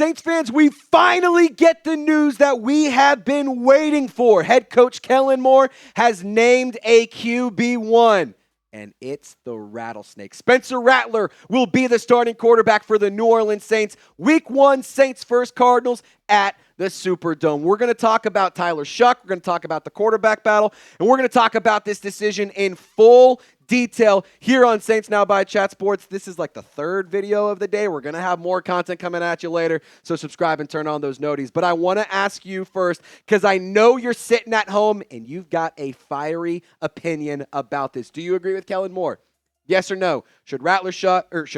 Saints fans, we finally get the news that we have been waiting for. Head coach Kellen Moore has named a QB1, and it's the Rattlesnake. Spencer Rattler will be the starting quarterback for the New Orleans Saints. Week 1, Saints first, Cardinals at the Superdome. We're going to talk about Tyler Shough. We're going to talk about the quarterback battle, and we're going to talk about this decision in full detail here on Saints Now by Chat Sports. This is like the third video of the day. We're going to have more content coming at you later, so subscribe and turn on those noties. But I want to ask you first, because I know you're sitting at home and you've got a fiery opinion about this. Do you agree with Kellen Moore? Yes or no? Should Rattler start? Should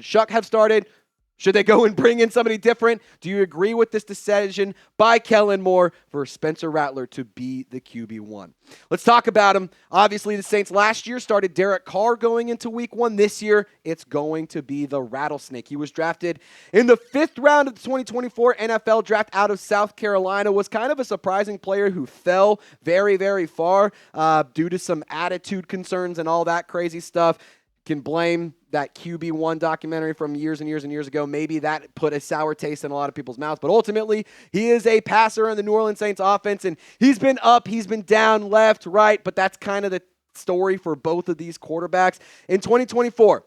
Shough have started? Should they go and bring in somebody different? Do you agree with this decision by Kellen Moore for Spencer Rattler to be the QB1? Let's talk about him. Obviously, the Saints last year started Derek Carr going into week 1. This year, it's going to be the Rattlesnake. He was drafted in the 5th round of the 2024 NFL draft out of South Carolina. Was kind of a surprising player who fell very, very far due to some attitude concerns and all that crazy stuff. Can blame that QB1 documentary from years and years and years ago. Maybe that put a sour taste in a lot of people's mouths. But ultimately, he is a passer in the New Orleans Saints offense, and he's been up, he's been down, left, right, but that's kind of the story for both of these quarterbacks. In 2024,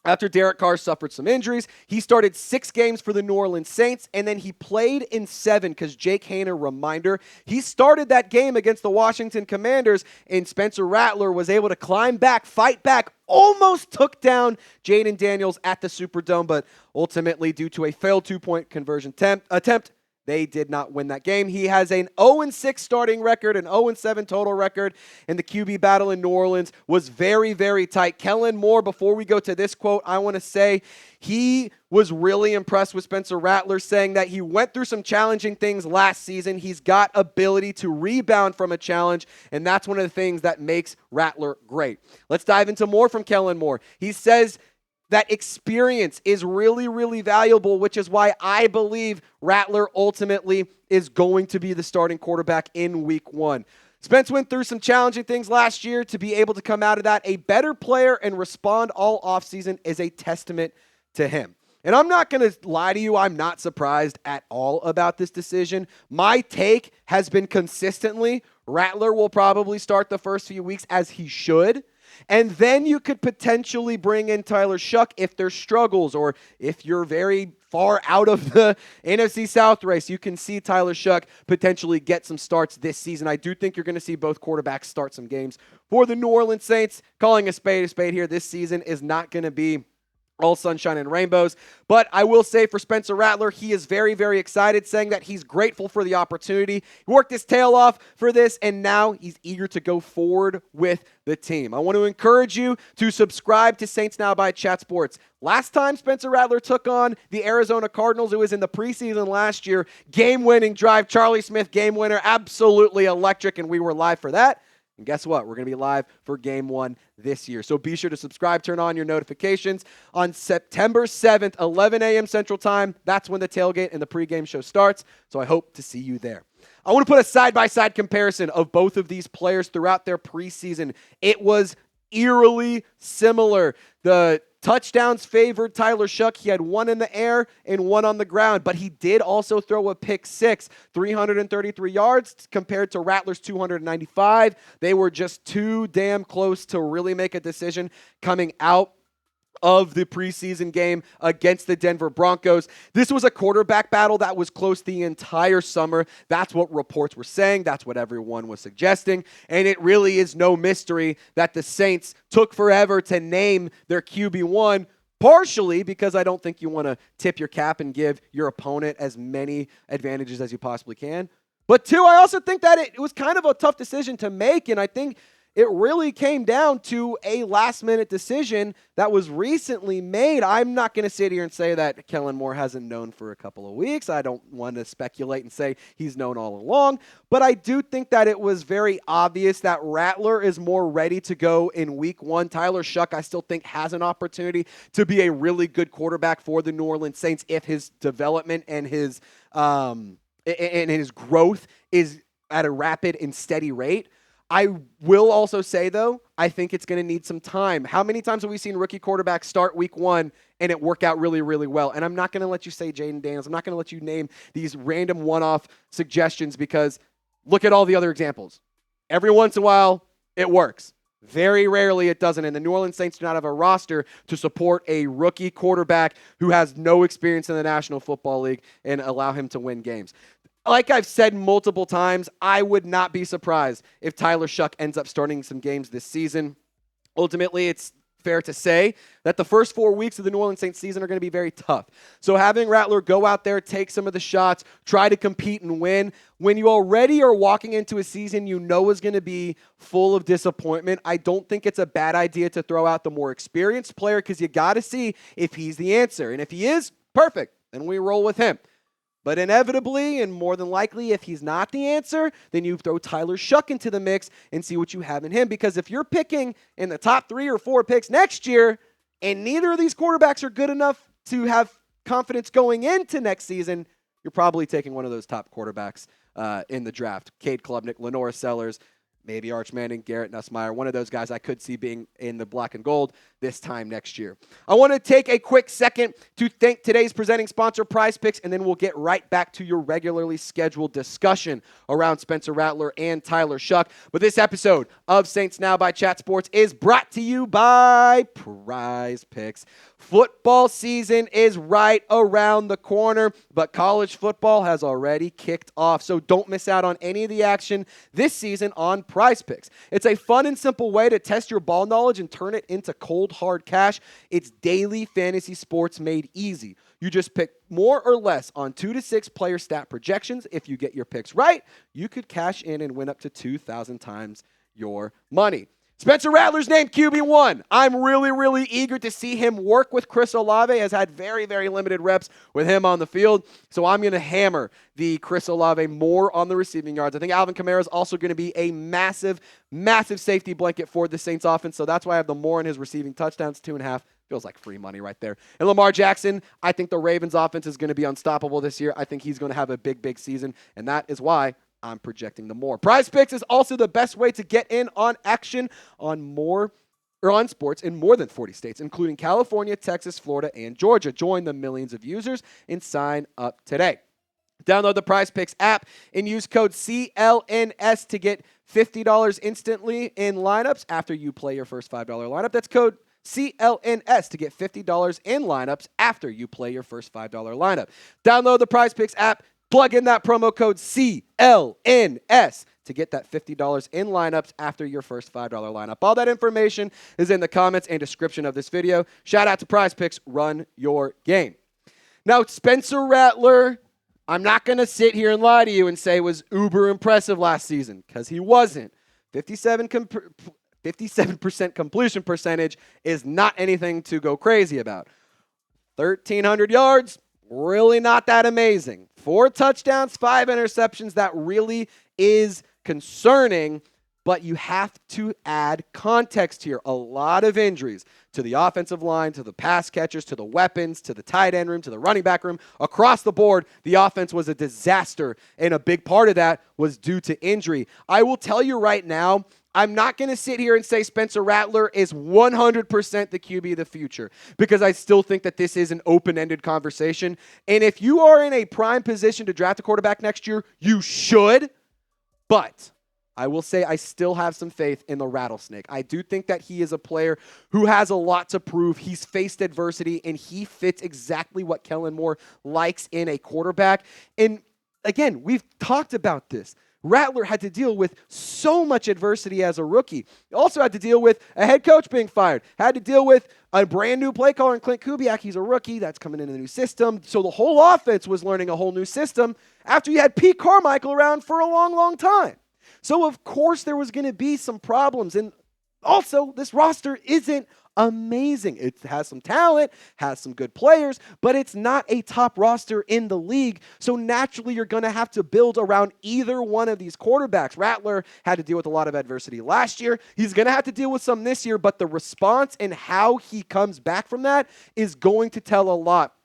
after Derek Carr suffered some injuries, he started 6 games for the New Orleans Saints, and then he played in 7 because Jake Haener, reminder, he started that game against the Washington Commanders, and Spencer Rattler was able to climb back, fight back, almost took down Jaden Daniels at the Superdome, but ultimately, due to a failed 2-point conversion attempt, they did not win that game. He has an 0-6 starting record, an 0-7 total record, and the QB battle in New Orleans was very, very tight. Kellen Moore, before we go to this quote, I want to say he was really impressed with Spencer Rattler, saying that he went through some challenging things last season. He's got ability to rebound from a challenge, and that's one of the things that makes Rattler great. Let's dive into more from Kellen Moore. He says that experience is really, really valuable, which is why I believe Rattler ultimately is going to be the starting quarterback in week 1. Spence went through some challenging things last year. To be able to come out of that a better player and respond all offseason is a testament to him. And I'm not going to lie to you, I'm not surprised at all about this decision. My take has been consistently, Rattler will probably start the first few weeks as he should. And then you could potentially bring in Tyler Shough if there's struggles, or if you're very far out of the NFC South race, you can see Tyler Shough potentially get some starts this season. I do think you're going to see both quarterbacks start some games for the New Orleans Saints. Calling a spade here this season is not going to be all sunshine and rainbows. But I will say for Spencer Rattler, he is very, very excited, saying that he's grateful for the opportunity. He worked his tail off for this, and now he's eager to go forward with the team. I want to encourage you to subscribe to Saints Now by Chat Sports. Last time Spencer Rattler took on the Arizona Cardinals, it was in the preseason last year. Game-winning drive, Charlie Smith game winner, absolutely electric, and we were live for that. And guess what? We're going to be live for Game 1 this year. So be sure to subscribe, turn on your notifications. On September 7th, 11 a.m. Central Time, that's when the tailgate and the pregame show starts. So I hope to see you there. I want to put a side-by-side comparison of both of these players throughout their preseason. It was eerily similar. The touchdowns favored Tyler Shough. He had 1 in the air and 1 on the ground, but he did also throw a pick 6, 333 yards compared to Rattler's 295. They were just too damn close to really make a decision coming out of the preseason game against the Denver Broncos. This was a quarterback battle that was close the entire summer. That's what reports were saying. That's what everyone was suggesting. And it really is no mystery that the Saints took forever to name their QB1, partially because I don't think you want to tip your cap and give your opponent as many advantages as you possibly can. But 2, I also think that it was kind of a tough decision to make, and I think it really came down to a last-minute decision that was recently made. I'm not going to sit here and say that Kellen Moore hasn't known for a couple of weeks. I don't want to speculate and say he's known all along. But I do think that it was very obvious that Rattler is more ready to go in week 1. Tyler Shough, I still think, has an opportunity to be a really good quarterback for the New Orleans Saints if his development and his growth is at a rapid and steady rate. I will also say, though, I think it's going to need some time. How many times have we seen rookie quarterbacks start week one and it work out really, really well? And I'm not going to let you say Jaden Daniels. I'm not going to let you name these random one-off suggestions because look at all the other examples. Every once in a while, it works. Very rarely it doesn't. And the New Orleans Saints do not have a roster to support a rookie quarterback who has no experience in the National Football League and allow him to win games. Like I've said multiple times, I would not be surprised if Tyler Shough ends up starting some games this season. Ultimately, it's fair to say that the first 4 weeks of the New Orleans Saints season are going to be very tough. So having Rattler go out there, take some of the shots, try to compete and win, when you already are walking into a season you know is going to be full of disappointment, I don't think it's a bad idea to throw out the more experienced player because you got to see if he's the answer. And if he is, perfect, then we roll with him. But inevitably, and more than likely, if he's not the answer, then you throw Tyler Shough into the mix and see what you have in him. Because if you're picking in the top 3 or 4 picks next year, and neither of these quarterbacks are good enough to have confidence going into next season, you're probably taking one of those top quarterbacks in the draft. Cade Klubnik, Lenore Sellers, maybe Arch Manning, Garrett Nussmeier, one of those guys I could see being in the black and gold this time next year. I want to take a quick second to thank today's presenting sponsor, Prize Picks, and then we'll get right back to your regularly scheduled discussion around Spencer Rattler and Tyler Shough. But this episode of Saints Now by Chat Sports is brought to you by Prize Picks. Football season is right around the corner, but college football has already kicked off, so don't miss out on any of the action this season on Prize Picks. It's a fun and simple way to test your ball knowledge and turn it into cold, hard cash. It's daily fantasy sports made easy. You just pick more or less on 2 to 6 player stat projections. If you get your picks right, you could cash in and win up to 2,000 times your money. Spencer Rattler's named QB1. I'm really, really eager to see him work with Chris Olave. Has had very, very limited reps with him on the field. So I'm going to hammer the Chris Olave more on the receiving yards. I think Alvin Kamara is also going to be a massive, massive safety blanket for the Saints offense. So that's why I have the more in his receiving touchdowns, 2.5. Feels like free money right there. And Lamar Jackson, I think the Ravens offense is going to be unstoppable this year. I think he's going to have a big, big season. And that is why I'm projecting the more. Prize Picks is also the best way to get in on action on sports in more than 40 states, including California, Texas, Florida, and Georgia. Join the millions of users and sign up today. Download the Prize Picks app and use code CLNS to get $50 instantly in lineups after you play your first $5 lineup. That's code CLNS to get $50 in lineups after you play your first $5 lineup. Download the Prize Picks app. Plug in that promo code CLNS to get that $50 in lineups after your first $5 lineup. All that information is in the comments and description of this video. Shout out to Prize Picks. Run your game. Now, Spencer Rattler, I'm not going to sit here and lie to you and say was uber impressive last season because he wasn't. 57% completion percentage is not anything to go crazy about. 1,300 yards. Really not that amazing. 4 touchdowns, 5 interceptions. That really is concerning, but you have to add context here. A lot of injuries to the offensive line, to the pass catchers, to the weapons, to the tight end room, to the running back room. Across the board, the offense was a disaster, and a big part of that was due to injury. I will tell you right now, I'm not going to sit here and say Spencer Rattler is 100% the QB of the future because I still think that this is an open-ended conversation. And if you are in a prime position to draft a quarterback next year, you should. But I will say I still have some faith in the Rattlesnake. I do think that he is a player who has a lot to prove. He's faced adversity, and he fits exactly what Kellen Moore likes in a quarterback. And again, we've talked about this. Rattler had to deal with so much adversity as a rookie. He also had to deal with a head coach being fired. Had to deal with a brand new play caller in Clint Kubiak. He's a rookie. That's coming into the new system. So the whole offense was learning a whole new system after you had Pete Carmichael around for a long, long time. So of course there was going to be some problems. And also this roster isn't amazing. It has some talent, has some good players, but it's not a top roster in the league. So naturally, you're going to have to build around either one of these quarterbacks. Rattler had to deal with a lot of adversity last year. He's going to have to deal with some this year, but the response and how he comes back from that is going to tell a lot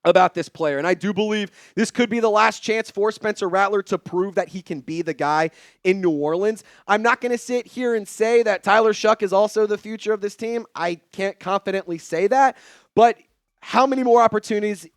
about this player. And I do believe this could be the last chance for Spencer Rattler to prove that he can be the guy in New Orleans. I'm not going to sit here and say that Tyler Shough is also the future of this team. I can't confidently say that. But how many more opportunities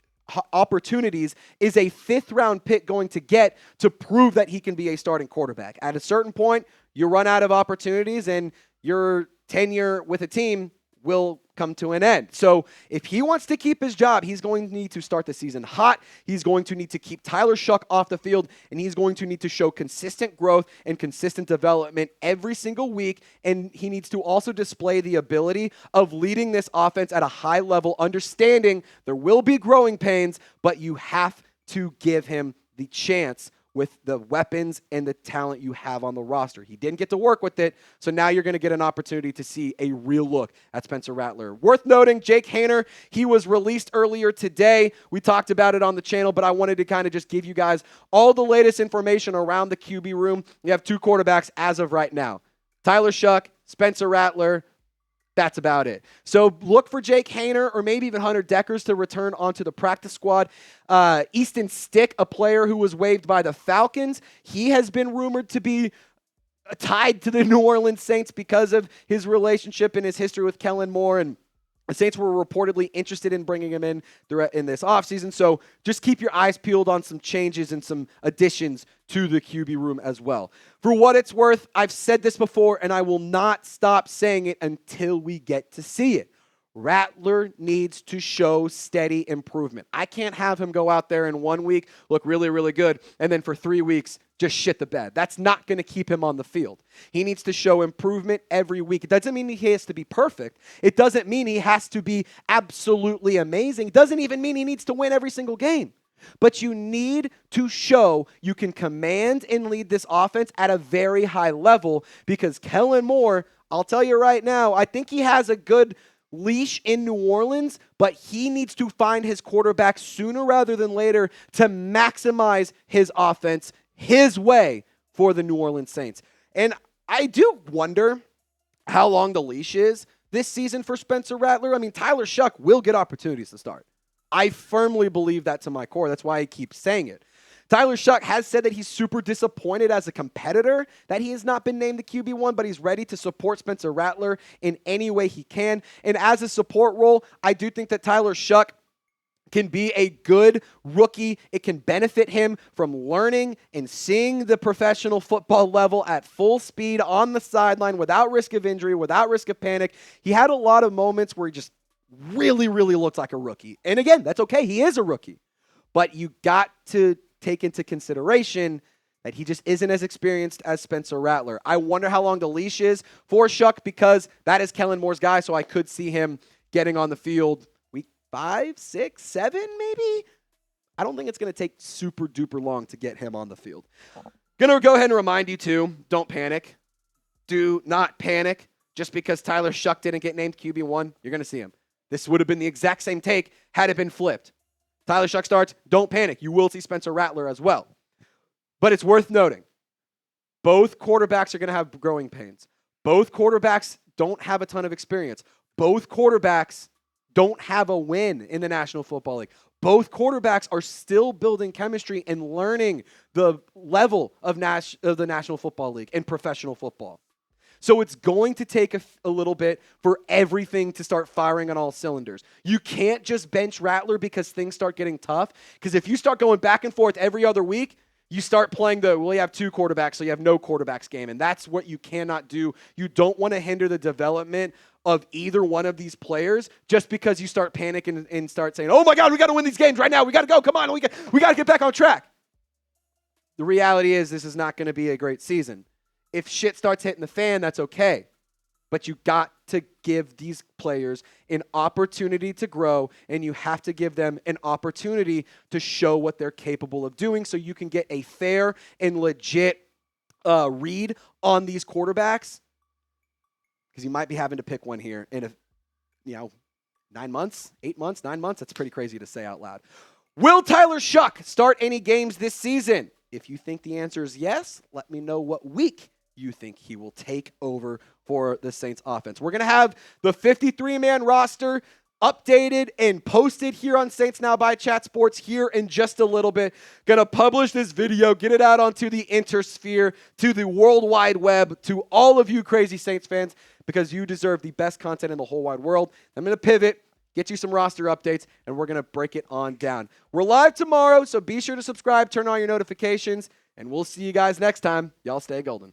is a fifth-round pick going to get to prove that he can be a starting quarterback? At a certain point, you run out of opportunities and your tenure with a team will come to an end. So if he wants to keep his job, he's going to need to start the season hot. He's going to need to keep Tyler Shough off the field, and he's going to need to show consistent growth and consistent development every single week. And he needs to also display the ability of leading this offense at a high level, understanding there will be growing pains, but you have to give him the chance with the weapons and the talent you have on the roster. He didn't get to work with it, so now you're going to get an opportunity to see a real look at Spencer Rattler. Worth noting, Jake Haener, he was released earlier today. We talked about it on the channel, but I wanted to kind of just give you guys all the latest information around the QB room. We have 2 quarterbacks as of right now. Tyler Shough, Spencer Rattler. That's about it. So look for Jake Haener or maybe even Hunter Deckers to return onto the practice squad. Easton Stick, a player who was waived by the Falcons, he has been rumored to be tied to the New Orleans Saints because of his relationship and his history with Kellen Moore, and the Saints were reportedly interested in bringing him in this offseason. So just keep your eyes peeled on some changes and some additions to the QB room as well. For what it's worth, I've said this before, and I will not stop saying it until we get to see it. Rattler needs to show steady improvement. I can't have him go out there in 1 week, look really, really good, and then for 3 weeks, just shit the bed. That's not going to keep him on the field. He needs to show improvement every week. It doesn't mean he has to be perfect. It doesn't mean he has to be absolutely amazing. It doesn't even mean he needs to win every single game. But you need to show you can command and lead this offense at a very high level, because Kellen Moore, I'll tell you right now, I think he has a good leash in New Orleans, but he needs to find his quarterback sooner rather than later to maximize his offense his way for the New Orleans Saints. And I do wonder how long the leash is this season for Spencer Rattler. I mean, Tyler Shough will get opportunities to start. I firmly believe that to my core. That's why I keep saying it. Tyler Shough has said that he's super disappointed as a competitor that he has not been named the QB1, but he's ready to support Spencer Rattler in any way he can. And as a support role, I do think that Tyler Shough can be a good rookie. It can benefit him from learning and seeing the professional football level at full speed on the sideline without risk of injury, without risk of panic. He had a lot of moments where he just really, really looked like a rookie. And again, that's okay. He is a rookie. But you got to take into consideration that he just isn't as experienced as Spencer Rattler. I wonder how long the leash is for Shough, because that is Kellen Moore's guy, so I could see him getting on the field week 5, 6, 7 maybe. I don't think it's going to take super duper long to get him on the field. Going to go ahead and remind you too, don't panic. Do not panic. Just because Tyler Shough didn't get named QB1, you're going to see him. This would have been the exact same take had it been flipped. Tyler Shough starts, don't panic. You will see Spencer Rattler as well. But it's worth noting, both quarterbacks are going to have growing pains. Both quarterbacks don't have a ton of experience. Both quarterbacks don't have a win in the National Football League. Both quarterbacks are still building chemistry and learning the level of the National Football League and professional football. So it's going to take a little bit for everything to start firing on all cylinders. You can't just bench Rattler because things start getting tough. Because if you start going back and forth every other week, you start playing you have 2 quarterbacks, so you have no quarterbacks game. And that's what you cannot do. You don't want to hinder the development of either one of these players just because you start panicking and start saying, oh my God, we got to win these games right now. We got to go. Come on. We got to get back on track. The reality is this is not going to be a great season. If shit starts hitting the fan, that's okay. But you got to give these players an opportunity to grow, and you have to give them an opportunity to show what they're capable of doing so you can get a fair and legit read on these quarterbacks, because you might be having to pick one here in 9 months, 8 months, 9 months. That's pretty crazy to say out loud. Will Tyler Shough start any games this season? If you think the answer is yes, let me know what week you think he will take over for the Saints offense. We're going to have the 53-man roster updated and posted here on Saints Now by Chat Sports here in just a little bit. Gonna publish this video, get it out onto the intersphere, to the World Wide Web, to all of you crazy Saints fans, because you deserve the best content in the whole wide world. I'm gonna pivot, get you some roster updates, and we're gonna break it on down. We're live tomorrow, so be sure to subscribe, turn on your notifications, and we'll see you guys next time. Y'all stay golden.